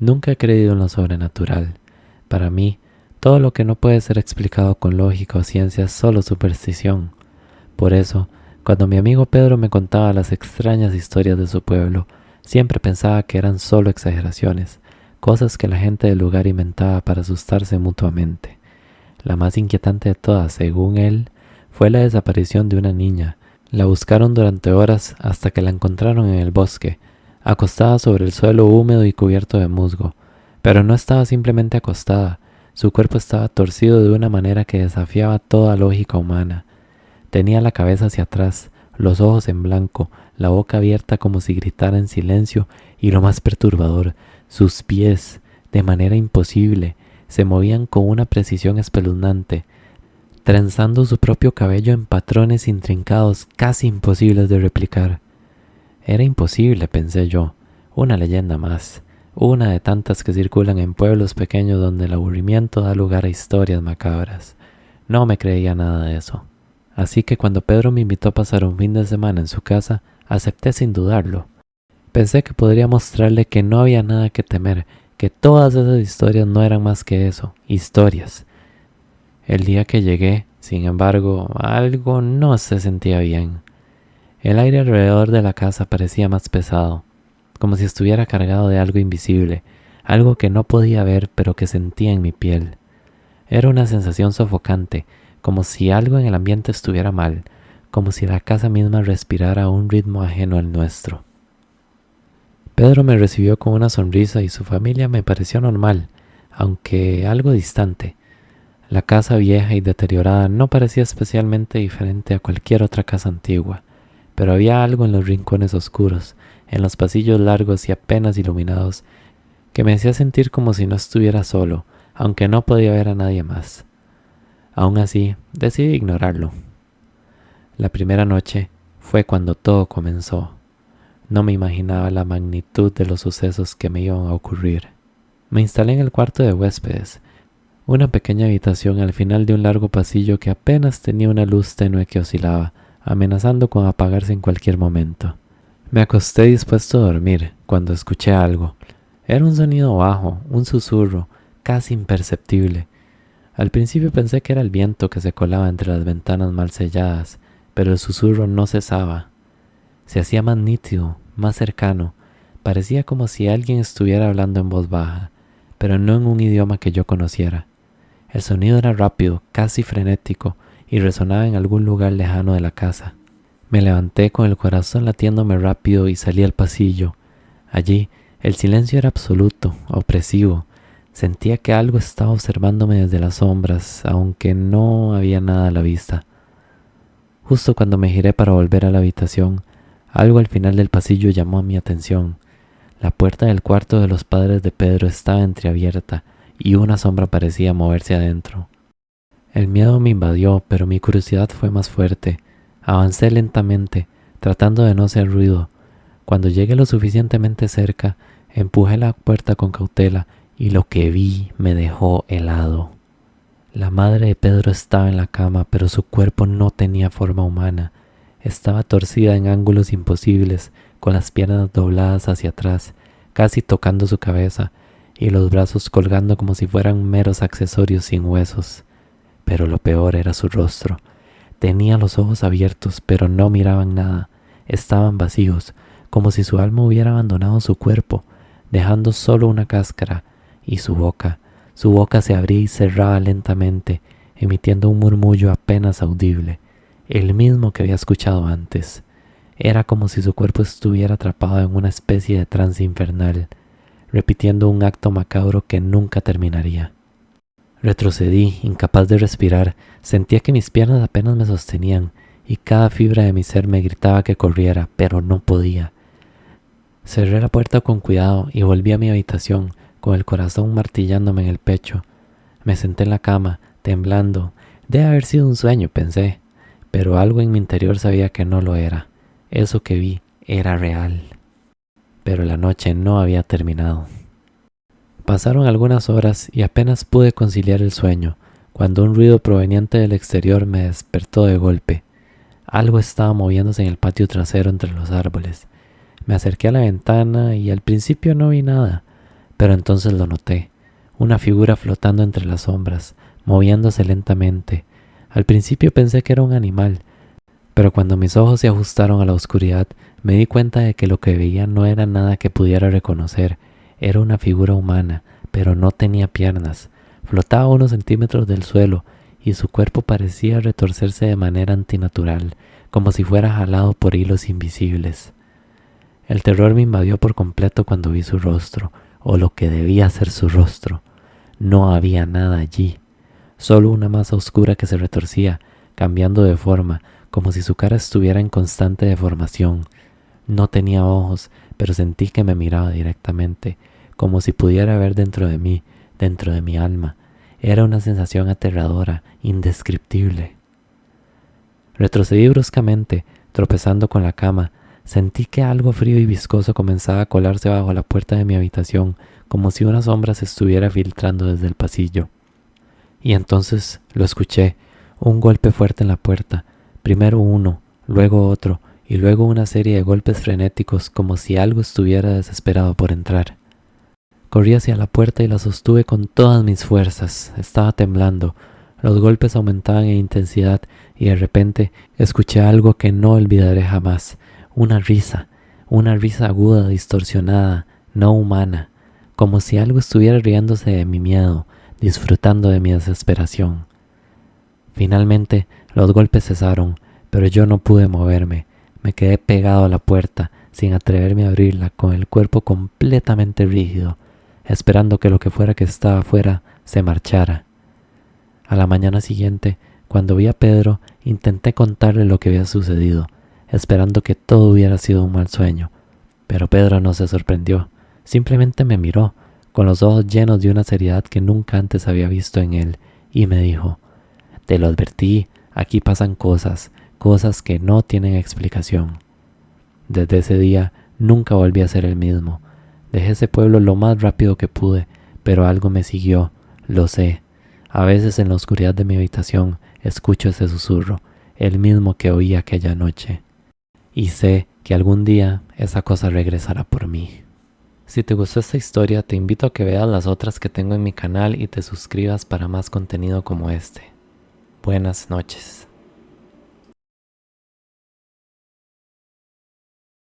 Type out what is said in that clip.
Nunca he creído en lo sobrenatural. Para mí, todo lo que no puede ser explicado con lógica o ciencia es solo superstición. Por eso, cuando mi amigo Pedro me contaba las extrañas historias de su pueblo, siempre pensaba que eran solo exageraciones, cosas que la gente del lugar inventaba para asustarse mutuamente. La más inquietante de todas, según él, fue la desaparición de una niña. La buscaron durante horas hasta que la encontraron en el bosque, acostada sobre el suelo húmedo y cubierto de musgo. Pero no estaba simplemente acostada, su cuerpo estaba torcido de una manera que desafiaba toda lógica humana. Tenía la cabeza hacia atrás, los ojos en blanco, la boca abierta como si gritara en silencio y lo más perturbador, sus pies, de manera imposible, se movían con una precisión espeluznante, trenzando su propio cabello en patrones intrincados casi imposibles de replicar. Era imposible, pensé yo, una leyenda más, una de tantas que circulan en pueblos pequeños donde el aburrimiento da lugar a historias macabras. No me creía nada de eso. Así que cuando Pedro me invitó a pasar un fin de semana en su casa, acepté sin dudarlo. Pensé que podría mostrarle que no había nada que temer, que todas esas historias no eran más que eso, historias. El día que llegué, sin embargo, algo no se sentía bien. El aire alrededor de la casa parecía más pesado, como si estuviera cargado de algo invisible, algo que no podía ver pero que sentía en mi piel. Era una sensación sofocante, como si algo en el ambiente estuviera mal, como si la casa misma respirara a un ritmo ajeno al nuestro. Pedro me recibió con una sonrisa y su familia me pareció normal, aunque algo distante. La casa vieja y deteriorada no parecía especialmente diferente a cualquier otra casa antigua, pero había algo en los rincones oscuros, en los pasillos largos y apenas iluminados, que me hacía sentir como si no estuviera solo, aunque no podía ver a nadie más. Aún así, decidí ignorarlo. La primera noche fue cuando todo comenzó. No me imaginaba la magnitud de los sucesos que me iban a ocurrir. Me instalé en el cuarto de huéspedes, una pequeña habitación al final de un largo pasillo que apenas tenía una luz tenue que oscilaba, amenazando con apagarse en cualquier momento. Me acosté dispuesto a dormir cuando escuché algo. Era un sonido bajo, un susurro, casi imperceptible. Al principio pensé que era el viento que se colaba entre las ventanas mal selladas, pero el susurro no cesaba. Se hacía más nítido, más cercano. Parecía como si alguien estuviera hablando en voz baja, pero no en un idioma que yo conociera. El sonido era rápido, casi frenético, y resonaba en algún lugar lejano de la casa. Me levanté con el corazón latiéndome rápido y salí al pasillo. Allí, el silencio era absoluto, opresivo. Sentía que algo estaba observándome desde las sombras, aunque no había nada a la vista. Justo cuando me giré para volver a la habitación, algo al final del pasillo llamó mi atención. La puerta del cuarto de los padres de Pedro estaba entreabierta y una sombra parecía moverse adentro. El miedo me invadió, pero mi curiosidad fue más fuerte. Avancé lentamente, tratando de no hacer ruido. Cuando llegué lo suficientemente cerca, empujé la puerta con cautela y lo que vi me dejó helado. La madre de Pedro estaba en la cama, pero su cuerpo no tenía forma humana. Estaba torcida en ángulos imposibles, con las piernas dobladas hacia atrás, casi tocando su cabeza, y los brazos colgando como si fueran meros accesorios sin huesos. Pero lo peor era su rostro. Tenía los ojos abiertos, pero no miraban nada. Estaban vacíos, como si su alma hubiera abandonado su cuerpo, dejando solo una cáscara, y su boca se abría y cerraba lentamente, emitiendo un murmullo apenas audible, el mismo que había escuchado antes. Era como si su cuerpo estuviera atrapado en una especie de trance infernal, repitiendo un acto macabro que nunca terminaría. Retrocedí, incapaz de respirar. Sentía que mis piernas apenas me sostenían y cada fibra de mi ser me gritaba que corriera, pero no podía. Cerré la puerta con cuidado y volví a mi habitación, con el corazón martillándome en el pecho. Me senté en la cama, temblando. Debe haber sido un sueño, pensé, pero algo en mi interior sabía que no lo era. Eso que vi era real. Pero la noche no había terminado. Pasaron algunas horas y apenas pude conciliar el sueño, cuando un ruido proveniente del exterior me despertó de golpe. Algo estaba moviéndose en el patio trasero entre los árboles. Me acerqué a la ventana y al principio no vi nada, Pero entonces lo noté, una figura flotando entre las sombras, moviéndose lentamente. Al principio pensé que era un animal, pero cuando mis ojos se ajustaron a la oscuridad, me di cuenta de que lo que veía no era nada que pudiera reconocer. Era una figura humana, pero no tenía piernas. Flotaba a unos centímetros del suelo y su cuerpo parecía retorcerse de manera antinatural, como si fuera jalado por hilos invisibles. El terror me invadió por completo cuando vi su rostro, o lo que debía ser su rostro. No había nada allí, solo una masa oscura que se retorcía, cambiando de forma, como si su cara estuviera en constante deformación. No tenía ojos, pero sentí que me miraba directamente, como si pudiera ver dentro de mí, dentro de mi alma. Era una sensación aterradora, indescriptible. Retrocedí bruscamente, tropezando con la cama. Sentí que algo frío y viscoso comenzaba a colarse bajo la puerta de mi habitación, como si una sombra se estuviera filtrando desde el pasillo. Y entonces lo escuché, un golpe fuerte en la puerta, primero uno, luego otro, y luego una serie de golpes frenéticos como si algo estuviera desesperado por entrar. Corrí hacia la puerta y la sostuve con todas mis fuerzas. Estaba temblando. Los golpes aumentaban en intensidad y de repente escuché algo que no olvidaré jamás. Una risa aguda, distorsionada, no humana, como si algo estuviera riéndose de mi miedo, disfrutando de mi desesperación. Finalmente los golpes cesaron, pero yo no pude moverme. Me quedé pegado a la puerta, sin atreverme a abrirla, con el cuerpo completamente rígido, esperando que lo que fuera que estaba afuera se marchara. A la mañana siguiente, cuando vi a Pedro, intenté contarle lo que había sucedido, esperando que todo hubiera sido un mal sueño. Pero Pedro no se sorprendió, simplemente me miró, con los ojos llenos de una seriedad que nunca antes había visto en él, y me dijo: «Te lo advertí, aquí pasan cosas que no tienen explicación». Desde ese día nunca volví a ser el mismo. Dejé ese pueblo lo más rápido que pude, pero algo me siguió, lo sé. A veces en la oscuridad de mi habitación escucho ese susurro, el mismo que oí aquella noche. Y sé que algún día esa cosa regresará por mí. Si te gustó esta historia, te invito a que veas las otras que tengo en mi canal y te suscribas para más contenido como este. Buenas noches.